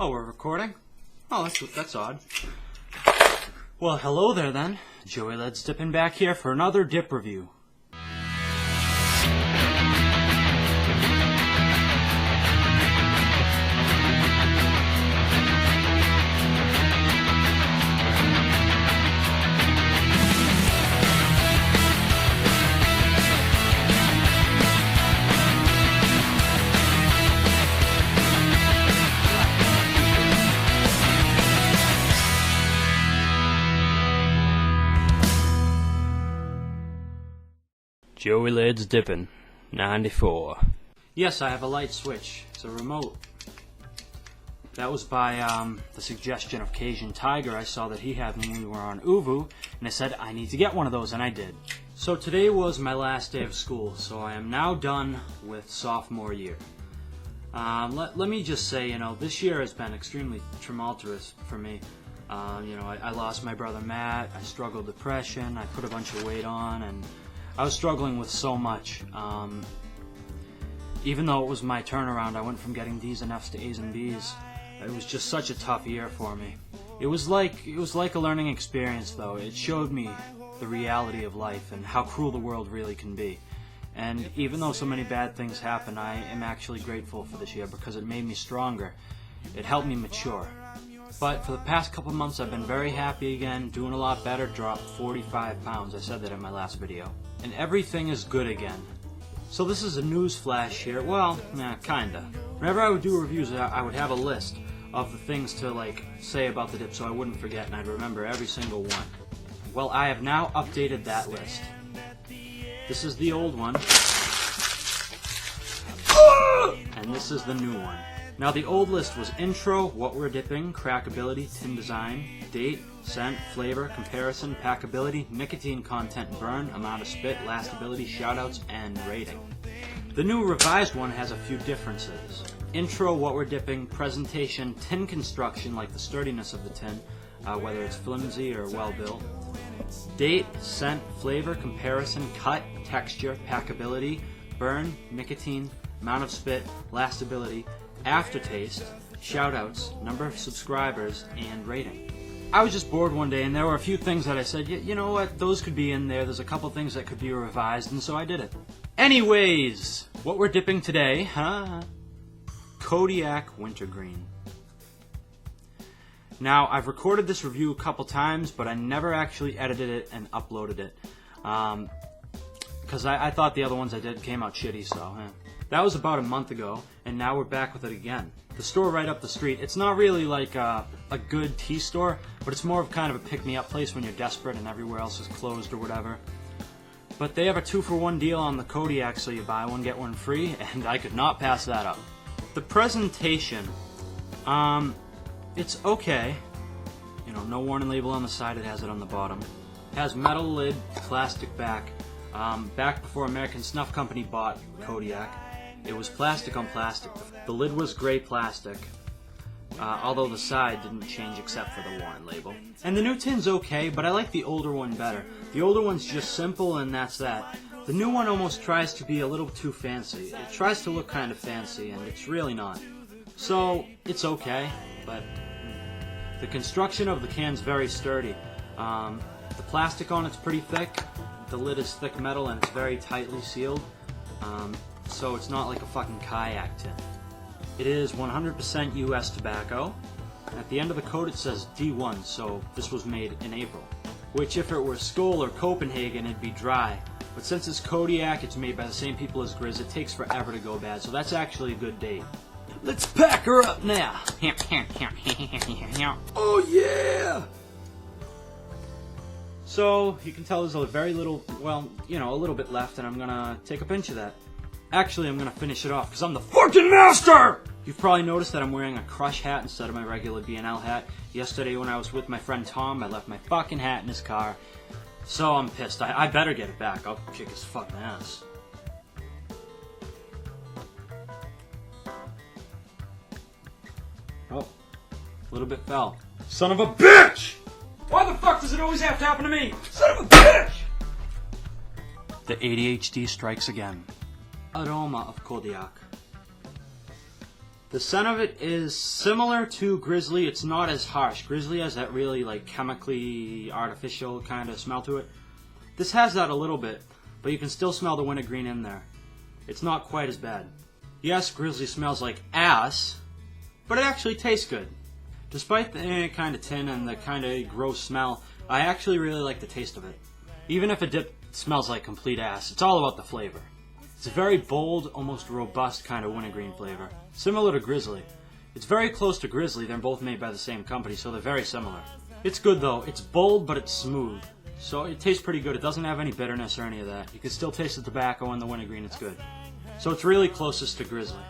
Oh, we're recording? Oh, that's odd. Well, hello there then. Joey Led's dipping back here for another dip review. Joey Led's dipping, 94. Yes, I have a light switch. It's a remote. That was by the suggestion of Cajun Tiger. I saw that he had when we were on Uvu, and I said I need to get one of those, and I did. So today was my last day of school, so I am now done with sophomore year. Let me just say, this year has been extremely tumultuous for me. I lost my brother Matt, I struggled with depression, I put a bunch of weight on, and I was struggling with so much. Even though it was my turnaround, I went from getting D's and F's to A's and B's. It was just such a tough year for me. It was like a learning experience, though. It showed me the reality of life and how cruel the world really can be. And even though so many bad things happen, I am actually grateful for this year because it made me stronger. It helped me mature. But for the past couple months, I've been very happy again, doing a lot better, dropped 45 pounds. I said that in my last video. And everything is good again. So this is a news flash here. Well, kinda. Whenever I would do reviews, I would have a list of the things to, say about the dip so I wouldn't forget and I'd remember every single one. Well, I have now updated that list. This is the old one. And this is the new one. Now, the old list was intro, what we're dipping, crackability, tin design, date, scent, flavor, comparison, packability, nicotine content, burn, amount of spit, lastability, shoutouts, and rating. The new revised one has a few differences. Intro, what we're dipping, presentation, tin construction, like the sturdiness of the tin, whether it's flimsy or well-built. Date, scent, flavor, comparison, cut, texture, packability, burn, nicotine, amount of spit, lastability, aftertaste, shoutouts, number of subscribers, and rating. I was just bored one day and there were a few things that I said, you know what, those could be in there, there's a couple things that could be revised, and so I did it. Anyways, what we're dipping today, Kodiak Wintergreen. Now, I've recorded this review a couple times, but I never actually edited it and uploaded it. Because I thought the other ones I did came out shitty, so That was about a month ago, and now we're back with it again. The store right up the street, it's not really like a good tea store, but it's more of kind of a pick-me-up place when you're desperate and everywhere else is closed or whatever. But they have a 2-for-1 deal on the Kodiak, so you buy one, get one free, and I could not pass that up. The presentation, it's okay. No warning label on the side, it has it on the bottom. It has metal lid, plastic back. Back before American Snuff Company bought Kodiak, it was plastic on plastic. The lid was gray plastic, although the side didn't change except for the warning label. And the new tin's okay, but I like the older one better. The older one's just simple and that's that. The new one almost tries to be a little too fancy. It tries to look kind of fancy, and it's really not. So, it's okay, but the construction of the can's very sturdy. The plastic on it's pretty thick. The lid is thick metal and it's very tightly sealed. So it's not like a fucking kayak tin. It is 100% US tobacco. At the end of the code it says D1, so this was made in April. Which if it were Skoal or Copenhagen it'd be dry. But since it's Kodiak, it's made by the same people as Grizz, it takes forever to go bad, so that's actually a good date. Let's pack her up now! Oh yeah! So, you can tell there's a very little, a little bit left, and I'm gonna take a pinch of that. Actually, I'm gonna finish it off, because I'm the fucking master! You've probably noticed that I'm wearing a Crush hat instead of my regular BNL hat. Yesterday when I was with my friend Tom, I left my fucking hat in his car. So I'm pissed. I better get it back. I'll kick his fucking ass. Oh, a little bit fell. Son of a bitch! Why the fuck does it always have to happen to me? Son of a bitch! The ADHD strikes again. Aroma of Kodiak. The scent of it is similar to Grizzly. It's not as harsh. Grizzly has that really like chemically artificial kind of smell to it. This has that a little bit, but you can still smell the wintergreen in there. It's not quite as bad. Yes, Grizzly smells like ass, but it actually tastes good. Despite the kind of tin and the kind of gross smell, I actually really like the taste of it. Even if a dip smells like complete ass, it's all about the flavor. It's a very bold, almost robust kind of wintergreen flavor, similar to Grizzly. It's very close to Grizzly. They're both made by the same company, so they're very similar. It's good though. It's bold, but it's smooth. So it tastes pretty good. It doesn't have any bitterness or any of that. You can still taste the tobacco and the wintergreen. It's good. So it's really closest to Grizzly.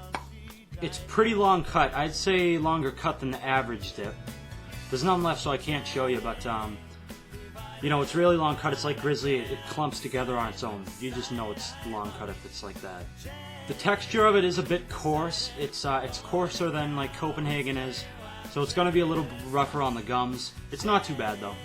It's pretty long cut. I'd say longer cut than the average dip. There's none left, so I can't show you, but you know, it's really long cut. It's like Grizzly. It clumps together on its own. You just know it's long cut if it's like that. The texture of it is a bit coarse. It's coarser than like Copenhagen is, so it's going to be a little rougher on the gums. It's not too bad though.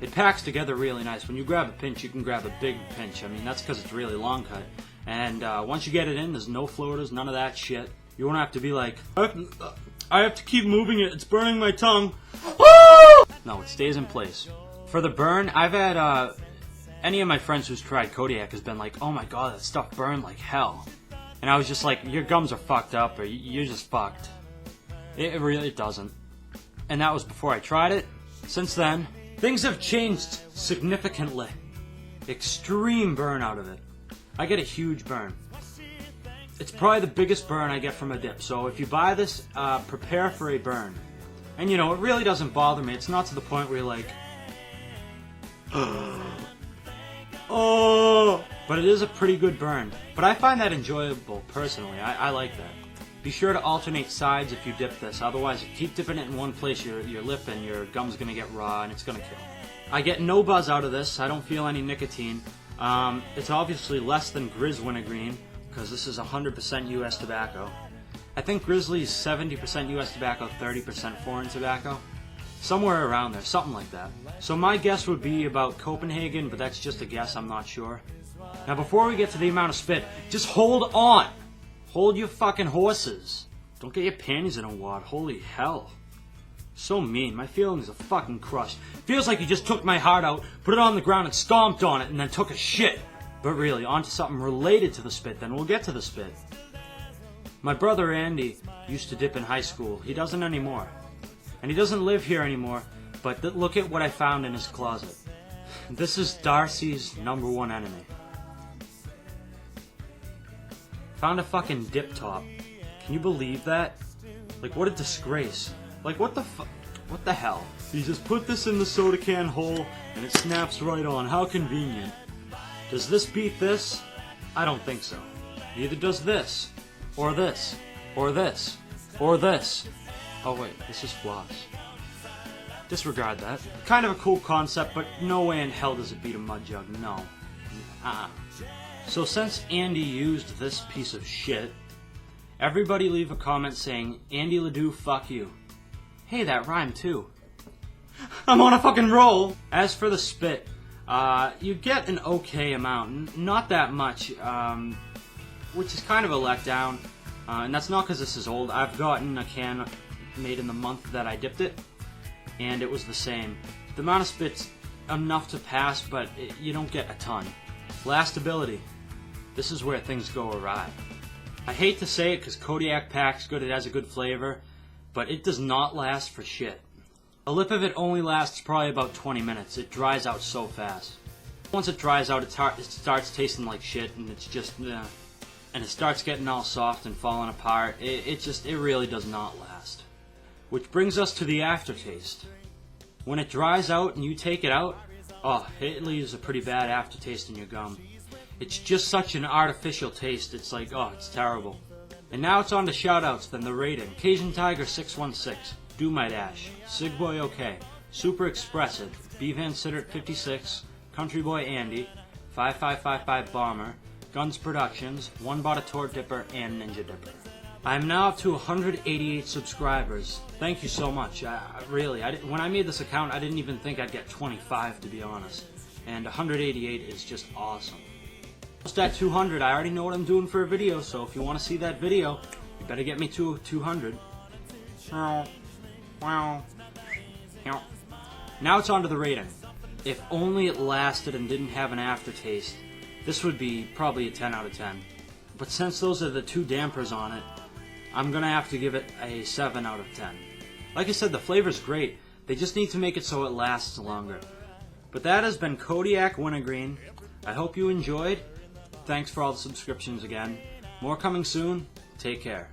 It packs together really nice. When you grab a pinch, you can grab a big pinch. I mean, that's because it's really long cut. And once you get it in, there's no floaters, none of that shit. You won't have to be like, I have to keep moving it. It's burning my tongue. No, it stays in place. For the burn, I've had any of my friends who's tried Kodiak has been like, oh my god, that stuff burned like hell. And I was just like, your gums are fucked up, or you're just fucked. It really doesn't. And that was before I tried it. Since then, things have changed significantly. Extreme burn out of it. I get a huge burn. It's probably the biggest burn I get from a dip. So if you buy this, prepare for a burn. And you know, it really doesn't bother me. It's not to the point where you're like, oh, but it is a pretty good burn. But I find that enjoyable personally. I like that. Be sure to alternate sides if you dip this. Otherwise, if you keep dipping it in one place, your lip and your gum's gonna get raw and it's gonna kill. I get no buzz out of this. I don't feel any nicotine. It's obviously less than Grizz Wintergreen because this is 100% U.S. tobacco. I think Grizzly's 70% U.S. tobacco, 30% foreign tobacco. Somewhere around there, something like that. So my guess would be about Copenhagen, but that's just a guess, I'm not sure. Now before we get to the amount of spit, just hold on! Hold your fucking horses. Don't get your panties in a wad, holy hell. So mean, my feelings are fucking crushed. Feels like you just took my heart out, put it on the ground and stomped on it and then took a shit. But really, onto something related to the spit, then we'll get to the spit. My brother Andy used to dip in high school. He doesn't anymore. And he doesn't live here anymore, but look at what I found in his closet. This is Darcy's #1 enemy. Found a fucking dip top. Can you believe that? Like, what a disgrace. Like, what the hell? You just put this in the soda can hole, and it snaps right on. How convenient. Does this beat this? I don't think so. Neither does this. Or this. Or this. Or this. Oh wait, this is floss. Disregard that. Kind of a cool concept, but no way in hell does it beat a mud jug. No. So since Andy used this piece of shit, everybody leave a comment saying, Andy Ledoux, fuck you. Hey, that rhymed too. I'm on a fucking roll! As for the spit, you get an okay amount. Not that much, which is kind of a letdown. And that's not because this is old. I've gotten a can made in the month that I dipped it, and it was the same. The amount of spit's enough to pass, but you don't get a ton. Lastability. This is where things go awry. I hate to say it because Kodiak packs good, it has a good flavor, but it does not last for shit. A lip of it only lasts probably about 20 minutes. It dries out so fast. Once it dries out, it starts tasting like shit, and it's just, and it starts getting all soft and falling apart. It really does not last. Which brings us to the aftertaste. When it dries out and you take it out, oh, it leaves a pretty bad aftertaste in your gum. It's just such an artificial taste, it's like, oh, it's terrible. And now it's on to shoutouts, then the rating. Cajun Tiger 616, Do My Dash, Sig Boy OK, Super Expressive, B Van Sittert 56, Country Boy Andy, 5555 Bomber, Guns Productions, One Bought a Tour Dipper, and Ninja Dipper. I'm now up to 188 subscribers. Thank you so much. Really, when I made this account, I didn't even think I'd get 25, to be honest. And 188 is just awesome. Almost at 200, I already know what I'm doing for a video, so if you want to see that video, Better get me to 200. Now it's on to the rating. If only it lasted and didn't have an aftertaste, this would be probably a 10 out of 10. But since those are the two dampers on it, I'm going to have to give it a 7 out of 10. Like I said, the flavor's great. They just need to make it so it lasts longer. But that has been Kodiak Wintergreen. I hope you enjoyed. Thanks for all the subscriptions again. More coming soon. Take care.